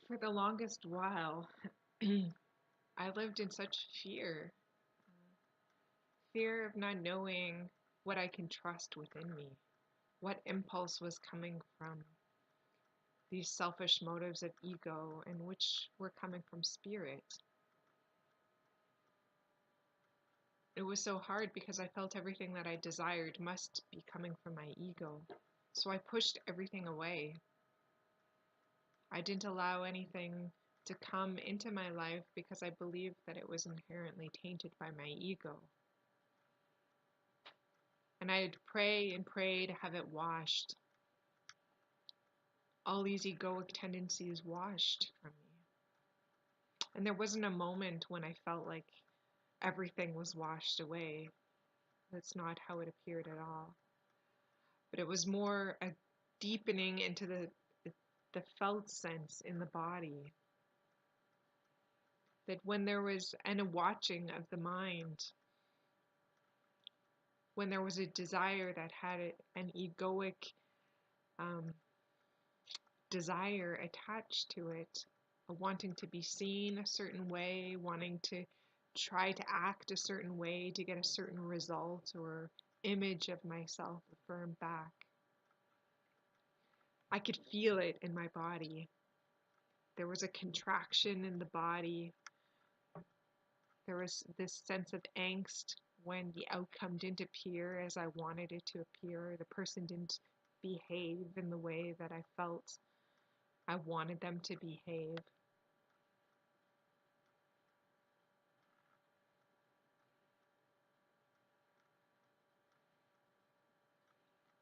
For the longest while, I lived in such fear of not knowing what I can trust within me, what impulse was coming from these selfish motives of ego and which were coming from spirit. It was so hard because I felt everything that I desired must be coming from my ego. So I pushed everything away. I didn't allow anything to come into my life because I believed that it was inherently tainted by my ego. And I'd pray and pray to have it washed. All these egoic tendencies washed from me. And there wasn't a moment when I felt like everything was washed away. That's not how it appeared at all. But it was more a deepening into the felt sense in the body. That when there was a watching of the mind, when there was a desire that had an egoic desire attached to it, wanting to be seen a certain way, wanting to try to act a certain way to get a certain result or image of myself affirmed back. I could feel it in my body. There was a contraction in the body. There was this sense of angst when the outcome didn't appear as I wanted it to appear. The person didn't behave in the way that I felt I wanted them to behave.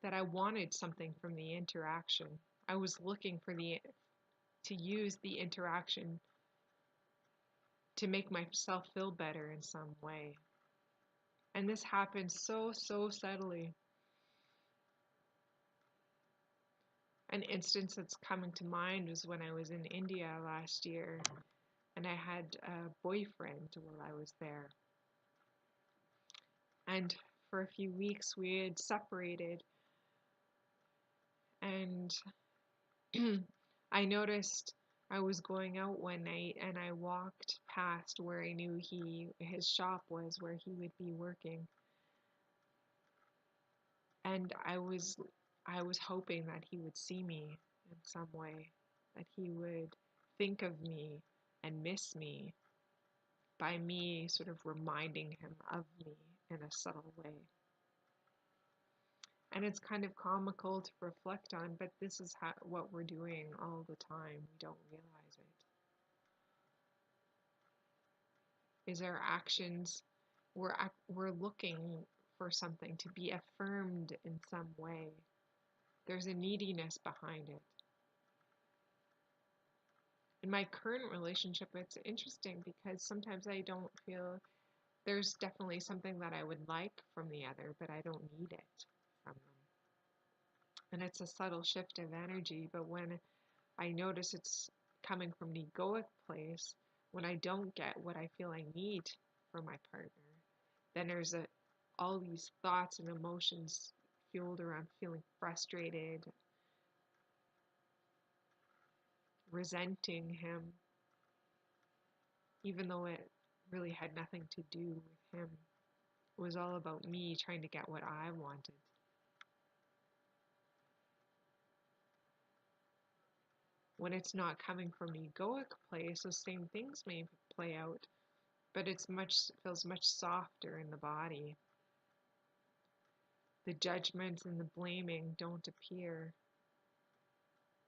That I wanted something from the interaction. I was looking for to use the interaction to make myself feel better in some way. And this happened so subtly. An instance that's coming to mind was when I was in India last year and I had a boyfriend while I was there. And for a few weeks we had separated, and I noticed I was going out one night and I walked past where I knew his shop was, where he would be working. And I was hoping that he would see me in some way, that he would think of me and miss me by me sort of reminding him of me in a subtle way. And it's kind of comical to reflect on, but this is what we're doing all the time. We don't realize it. Is our actions, we're looking for something to be affirmed in some way. There's a neediness behind it. In my current relationship, it's interesting because sometimes I don't feel there's definitely something that I would like from the other, but I don't need it from them. And it's a subtle shift of energy, but when I notice it's coming from an egoic place, when I don't get what I feel I need from my partner, then there's all these thoughts and emotions fueled around feeling frustrated, resenting him, even though it really had nothing to do with him. It was all about me trying to get what I wanted. When it's not coming from an egoic place, those same things may play out, but it feels much softer in the body. The judgments and the blaming don't appear.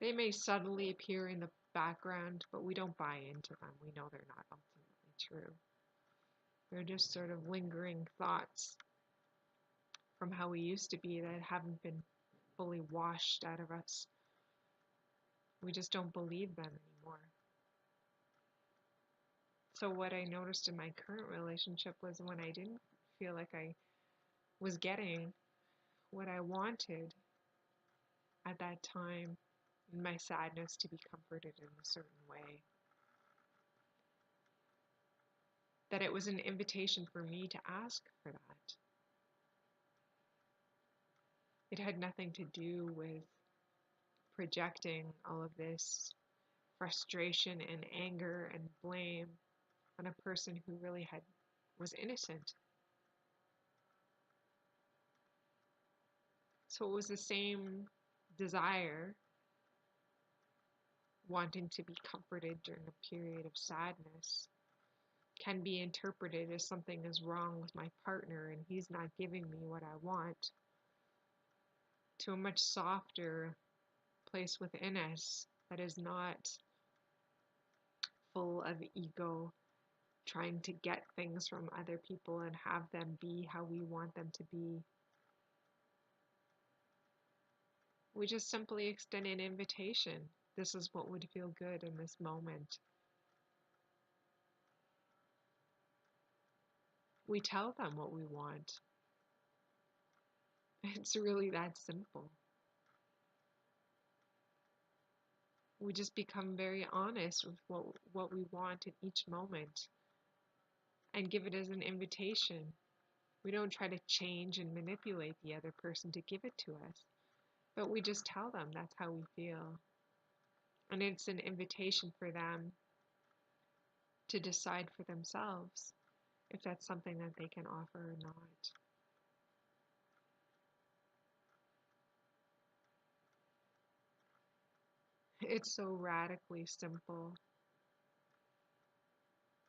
They may subtly appear in the background, but we don't buy into them. We know they're not ultimately true. They're just sort of lingering thoughts from how we used to be that haven't been fully washed out of us. We just don't believe them anymore. So what I noticed in my current relationship was when I didn't feel like I was getting what I wanted at that time, in my sadness to be comforted in a certain way, that it was an invitation for me to ask for that. It had nothing to do with projecting all of this frustration and anger and blame on a person who really was innocent. So it was the same desire, wanting to be comforted during a period of sadness, can be interpreted as something is wrong with my partner and he's not giving me what I want, to a much softer place within us that is not full of ego, trying to get things from other people and have them be how we want them to be. We just simply extend an invitation. This is what would feel good in this moment. We tell them what we want. It's really that simple. We just become very honest with what we want in each moment and give it as an invitation. We don't try to change and manipulate the other person to give it to us, but we just tell them that's how we feel. And it's an invitation for them to decide for themselves if that's something that they can offer or not. It's so radically simple,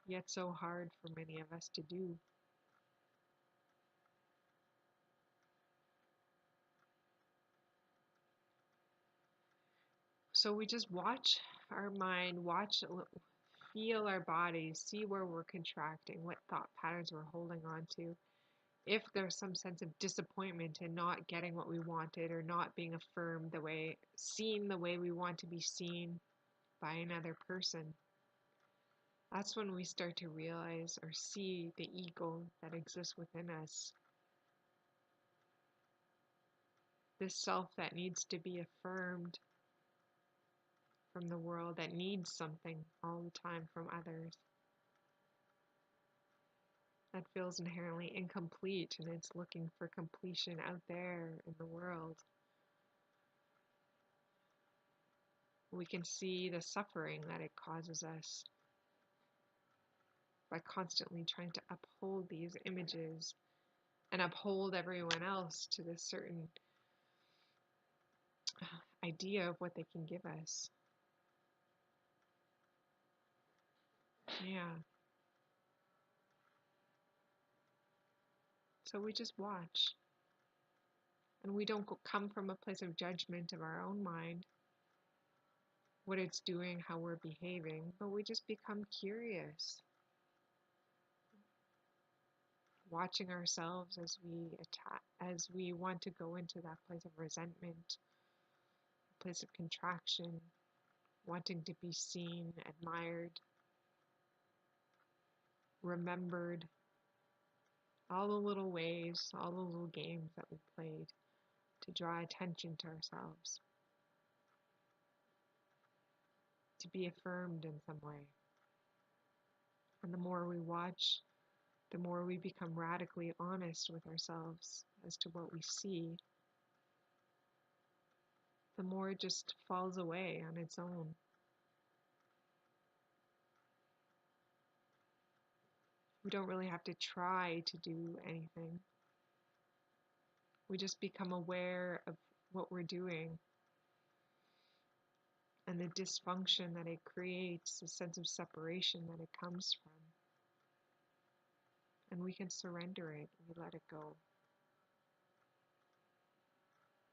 yet so hard for many of us to do. So we just watch our mind, feel our bodies, see where we're contracting, what thought patterns we're holding on to. If there's some sense of disappointment in not getting what we wanted or not being affirmed seen the way we want to be seen by another person, that's when we start to realize or see the ego that exists within us. This self that needs to be affirmed from the world, that needs something all the time from others, that feels inherently incomplete and it's looking for completion out there in the world. We can see the suffering that it causes us by constantly trying to uphold these images and uphold everyone else to this certain idea of what they can give us. Yeah. So we just watch. And we don't come from a place of judgment of our own mind, what it's doing, how we're behaving, but we just become curious, watching ourselves as we want to go into that place of resentment, a place of contraction, wanting to be seen, admired, remembered, all the little ways, all the little games that we played to draw attention to ourselves, to be affirmed in some way. And the more we watch, the more we become radically honest with ourselves as to what we see, the more it just falls away on its own. We don't really have to try to do anything. We just become aware of what we're doing and the dysfunction that it creates, the sense of separation that it comes from. And we can surrender it, we let it go.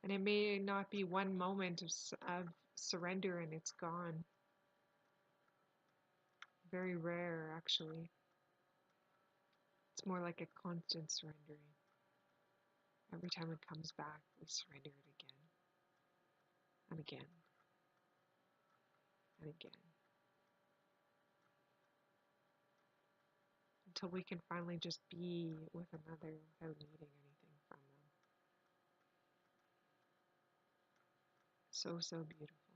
And it may not be one moment of surrender and it's gone. Very rare, actually. It's more like a constant surrendering. Every time it comes back, we surrender it again and again and again, until we can finally just be with another without needing anything from them. So, so beautiful.